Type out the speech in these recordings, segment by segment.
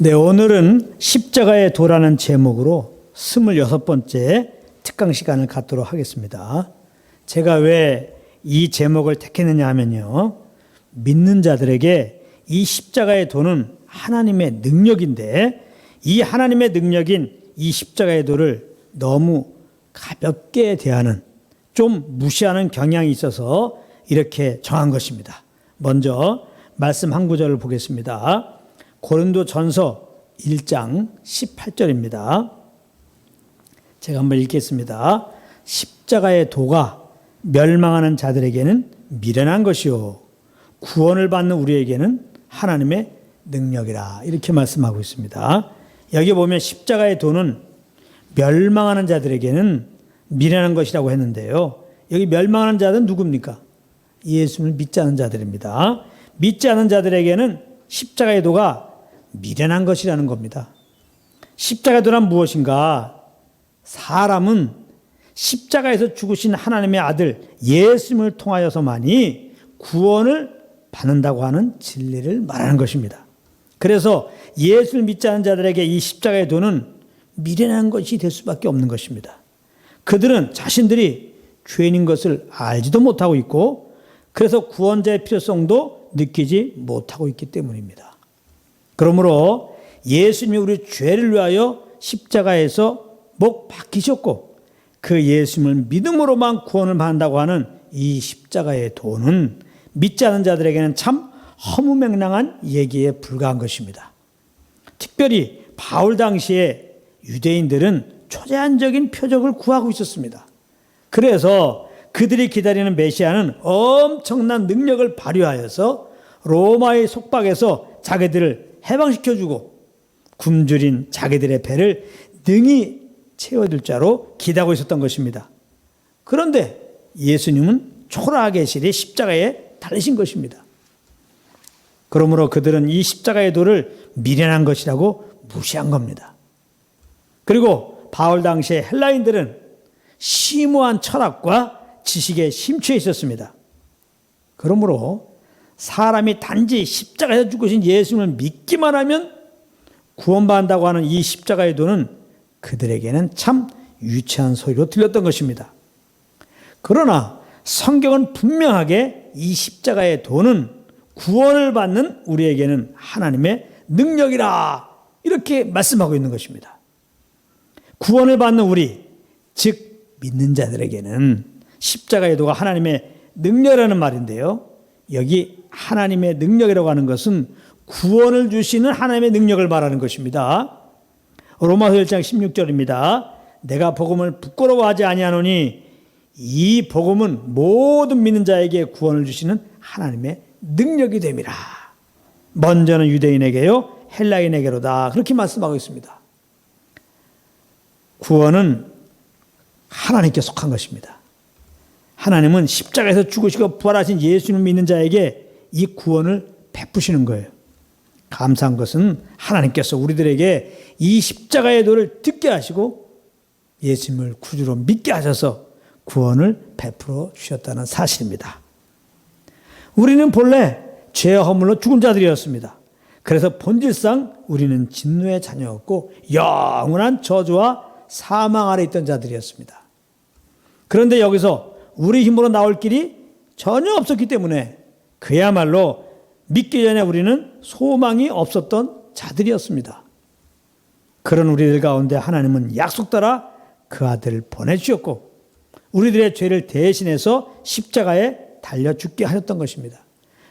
네, 오늘은 십자가의 도라는 제목으로 26번째 특강 시간을 갖도록 하겠습니다. 제가 왜 이 제목을 택했느냐 하면요, 믿는 자들에게 이 십자가의 도는 하나님의 능력인데, 이 하나님의 능력인 이 십자가의 도를 너무 가볍게 대하는, 좀 무시하는 경향이 있어서 이렇게 정한 것입니다. 먼저 말씀 한 구절을 보겠습니다. 고린도전서 1장 18절입니다. 제가 한번 읽겠습니다. 십자가의 도가 멸망하는 자들에게는 미련한 것이요 구원을 받는 우리에게는 하나님의 능력이라, 이렇게 말씀하고 있습니다. 여기 보면 십자가의 도는 멸망하는 자들에게는 미련한 것이라고 했는데요, 여기 멸망하는 자들은 누굽니까? 예수를 믿지 않는 자들입니다. 믿지 않는 자들에게는 십자가의 도가 미련한 것이라는 겁니다. 십자가의 도란 무엇인가? 사람은 십자가에서 죽으신 하나님의 아들 예수님을 통하여서만이 구원을 받는다고 하는 진리를 말하는 것입니다. 그래서 예수를 믿지 않는 자들에게 이 십자가의 도는 미련한 것이 될 수밖에 없는 것입니다. 그들은 자신들이 죄인인 것을 알지도 못하고 있고, 그래서 구원자의 필요성도 느끼지 못하고 있기 때문입니다. 그러므로 예수님이 우리 죄를 위하여 십자가에서 못 박히셨고, 그 예수님을 믿음으로만 구원을 받는다고 하는 이 십자가의 도는 믿지 않는 자들에게는 참 허무맹랑한 얘기에 불과한 것입니다. 특별히 바울 당시에 유대인들은 초자연적인 표적을 구하고 있었습니다. 그래서 그들이 기다리는 메시아는 엄청난 능력을 발휘하여서 로마의 속박에서 자기들을 해방시켜주고 굶주린 자기들의 배를 능히 채워줄 자로 기다리고 있었던 것입니다. 그런데 예수님은 초라하게 계시리 십자가에 달리신 것입니다. 그러므로 그들은 이 십자가의 도를 미련한 것이라고 무시한 겁니다. 그리고 바울 당시의 헬라인들은 심오한 철학과 지식에 심취해 있었습니다. 그러므로 사람이 단지 십자가에서 죽으신 예수님을 믿기만 하면 구원받는다고 하는 이 십자가의 도는 그들에게는 참 유치한 소리로 들렸던 것입니다. 그러나 성경은 분명하게 이 십자가의 도는 구원을 받는 우리에게는 하나님의 능력이라, 이렇게 말씀하고 있는 것입니다. 구원을 받는 우리, 즉 믿는 자들에게는 십자가의 도가 하나님의 능력이라는 말인데요, 여기 하나님의 능력이라고 하는 것은 구원을 주시는 하나님의 능력을 말하는 것입니다. 로마서 1장 16절입니다. 내가 복음을 부끄러워하지 아니하노니 이 복음은 모든 믿는 자에게 구원을 주시는 하나님의 능력이 됨이라. 먼저는 유대인에게요 헬라인에게로다, 그렇게 말씀하고 있습니다. 구원은 하나님께 속한 것입니다. 하나님은 십자가에서 죽으시고 부활하신 예수님을 믿는 자에게 이 구원을 베푸시는 거예요. 감사한 것은 하나님께서 우리들에게 이 십자가의 도를 듣게 하시고 예수님을 구주로 믿게 하셔서 구원을 베풀어 주셨다는 사실입니다. 우리는 본래 죄와 허물로 죽은 자들이었습니다. 그래서 본질상 우리는 진노의 자녀였고 영원한 저주와 사망 아래 있던 자들이었습니다. 그런데 여기서 우리 힘으로 나올 길이 전혀 없었기 때문에 그야말로 믿기 전에 우리는 소망이 없었던 자들이었습니다. 그런 우리들 가운데 하나님은 약속 따라 그 아들을 보내주셨고 우리들의 죄를 대신해서 십자가에 달려 죽게 하셨던 것입니다.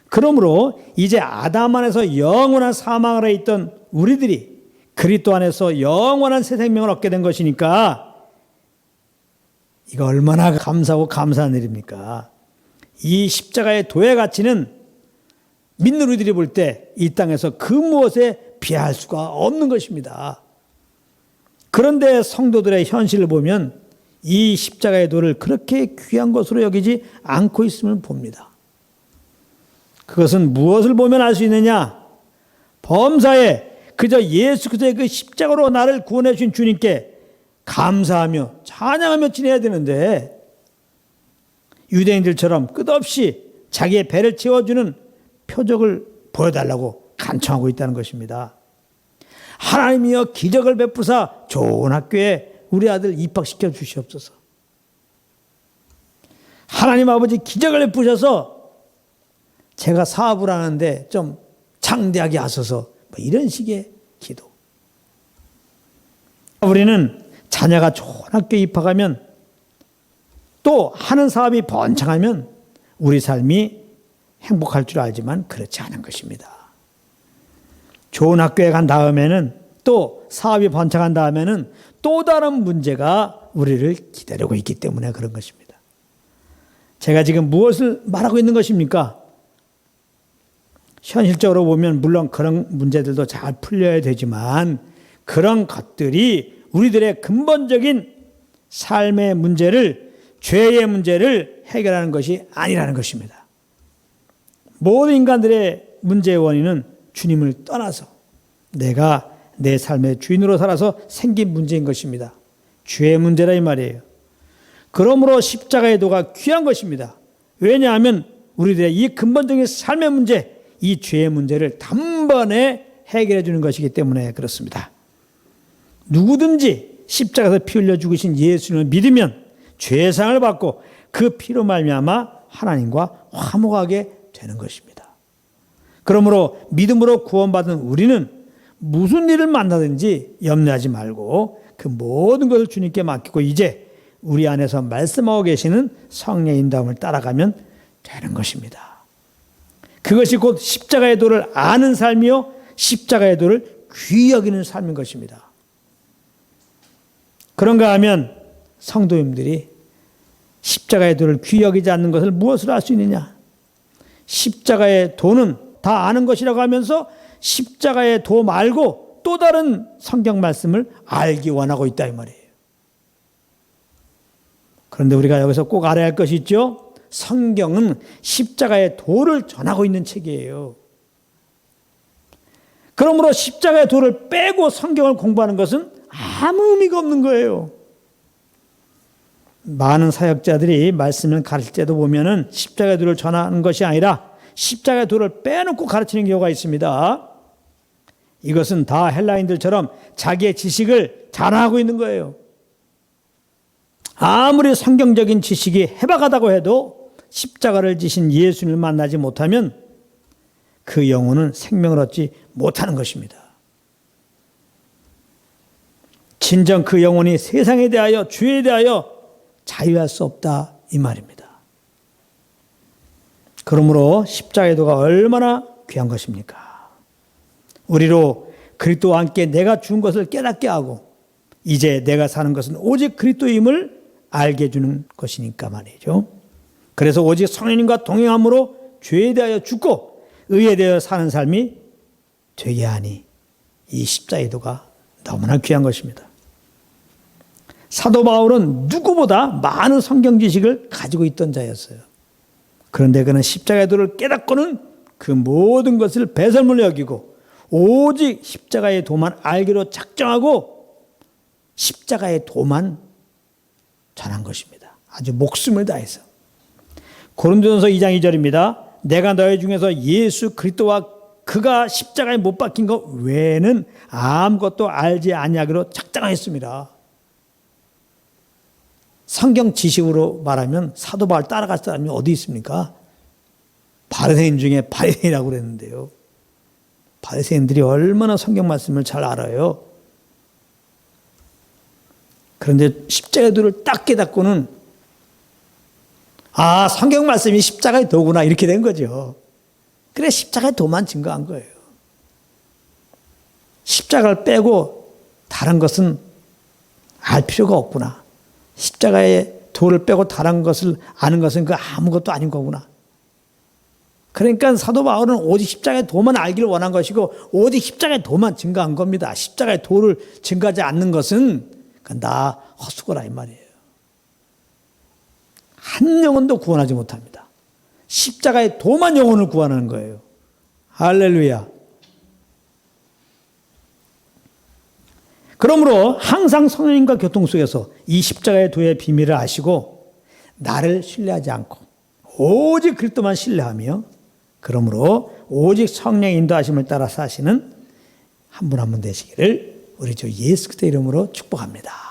그러므로 이제 아담 안에서 영원한 사망 아래 있던 우리들이 그리스도 안에서 영원한 새 생명을 얻게 된 것이니까 이거 얼마나 감사하고 감사한 일입니까? 이 십자가의 도의 가치는 믿는 우리들이 볼 때 이 땅에서 그 무엇에 비할 수가 없는 것입니다. 그런데 성도들의 현실을 보면 이 십자가의 도를 그렇게 귀한 것으로 여기지 않고 있음을 봅니다. 그것은 무엇을 보면 알 수 있느냐? 범사에 그저 예수 그리스도의 그 십자가로 나를 구원해 주신 주님께 감사하며 찬양하며 지내야 되는데 유대인들처럼 끝없이 자기의 배를 채워주는 표적을 보여달라고 간청하고 있다는 것입니다. 하나님이여 기적을 베푸사 좋은 학교에 우리 아들 입학시켜 주시옵소서. 하나님 아버지 기적을 베푸셔서 제가 사업을 하는데 좀 장대하게 하소서. 뭐 이런 식의 기도. 우리는 자녀가 좋은 학교에 입학하면 또 하는 사업이 번창하면 우리 삶이 행복할 줄 알지만 그렇지 않은 것입니다. 좋은 학교에 간 다음에는 또 사업이 번창한 다음에는 또 다른 문제가 우리를 기다리고 있기 때문에 그런 것입니다. 제가 지금 무엇을 말하고 있는 것입니까? 현실적으로 보면 물론 그런 문제들도 잘 풀려야 되지만 그런 것들이 우리들의 근본적인 삶의 문제를, 죄의 문제를 해결하는 것이 아니라는 것입니다. 모든 인간들의 문제의 원인은 주님을 떠나서 내가 내 삶의 주인으로 살아서 생긴 문제인 것입니다. 죄의 문제라 이 말이에요. 그러므로 십자가의 도가 귀한 것입니다. 왜냐하면 우리들의 이 근본적인 삶의 문제, 이 죄의 문제를 단번에 해결해 주는 것이기 때문에 그렇습니다. 누구든지 십자가에서 피 흘려 죽으신 예수님을 믿으면 죄상을 받고 그 피로 말미암아 하나님과 화목하게 되는 것입니다. 그러므로 믿음으로 구원받은 우리는 무슨 일을 만나든지 염려하지 말고 그 모든 것을 주님께 맡기고 이제 우리 안에서 말씀하고 계시는 성령의 인도함을 따라가면 되는 것입니다. 그것이 곧 십자가의 도를 아는 삶이요 십자가의 도를 귀히 여기는 삶인 것입니다. 그런가 하면 성도님들이 십자가의 도를 귀히 여기지 않는 것을 무엇으로 알 수 있느냐? 십자가의 도는 다 아는 것이라고 하면서 십자가의 도 말고 또 다른 성경 말씀을 알기 원하고 있다 이 말이에요. 그런데 우리가 여기서 꼭 알아야 할 것이 있죠. 성경은 십자가의 도를 전하고 있는 책이에요. 그러므로 십자가의 도를 빼고 성경을 공부하는 것은 아무 의미가 없는 거예요. 많은 사역자들이 말씀을 가르칠 때도 보면은 십자가의 도를 전하는 것이 아니라 십자가의 도를 빼놓고 가르치는 경우가 있습니다. 이것은 다 헬라인들처럼 자기의 지식을 자랑하고 있는 거예요. 아무리 성경적인 지식이 해박하다고 해도 십자가를 지신 예수님을 만나지 못하면 그 영혼은 생명을 얻지 못하는 것입니다. 진정 그 영혼이 세상에 대하여 죄에 대하여 자유할 수 없다 이 말입니다. 그러므로 십자가의 도가 얼마나 귀한 것입니까? 우리로 그리스도와 함께 내가 준 것을 깨닫게 하고 이제 내가 사는 것은 오직 그리스도임을 알게 해주는 것이니까 말이죠. 그래서 오직 성령님과 동행함으로 죄에 대하여 죽고 의에 대하여 사는 삶이 되게 하니 이 십자가의 도가 너무나 귀한 것입니다. 사도 바울은 누구보다 많은 성경 지식을 가지고 있던 자였어요. 그런데 그는 십자가의 도를 깨닫고는 그 모든 것을 배설물로 여기고 오직 십자가의 도만 알기로 작정하고 십자가의 도만 전한 것입니다. 아주 목숨을 다해서. 고린도전서 2장 2절입니다. 내가 너희 중에서 예수 그리스도와 그가 십자가에 못 박힌 것 외에는 아무것도 알지 아니하기로 작정하였습니다. 성경 지식으로 말하면 사도 바울 따라갈 사람이 어디 있습니까? 바리새인 중에 바리새인이라고 그랬는데요. 바리새인들이 얼마나 성경 말씀을 잘 알아요. 그런데 십자가의 도를 딱 깨닫고는 아, 성경 말씀이 십자가의 도구나 이렇게 된 거죠. 그래 십자가의 도만 증거한 거예요. 십자가를 빼고 다른 것은 알 필요가 없구나. 십자가의 도를 빼고 다른 것을 아는 것은 그 아무것도 아닌 거구나. 그러니까 사도 바울은 오직 십자가의 도만 알기를 원한 것이고 오직 십자가의 도만 증거한 겁니다. 십자가의 도를 증거하지 않는 것은 나 헛수고라 이 말이에요. 한 영혼도 구원하지 못합니다. 십자가의 도만 영혼을 구원하는 거예요. 할렐루야. 그러므로 항상 성령님과 교통 속에서 이 십자가의 도의 비밀을 아시고 나를 신뢰하지 않고 오직 그리스도만 신뢰하며 그러므로 오직 성령의 인도하심을 따라 사시는 한 분 한 분 되시기를 우리 주 예수 그리스도 이름으로 축복합니다.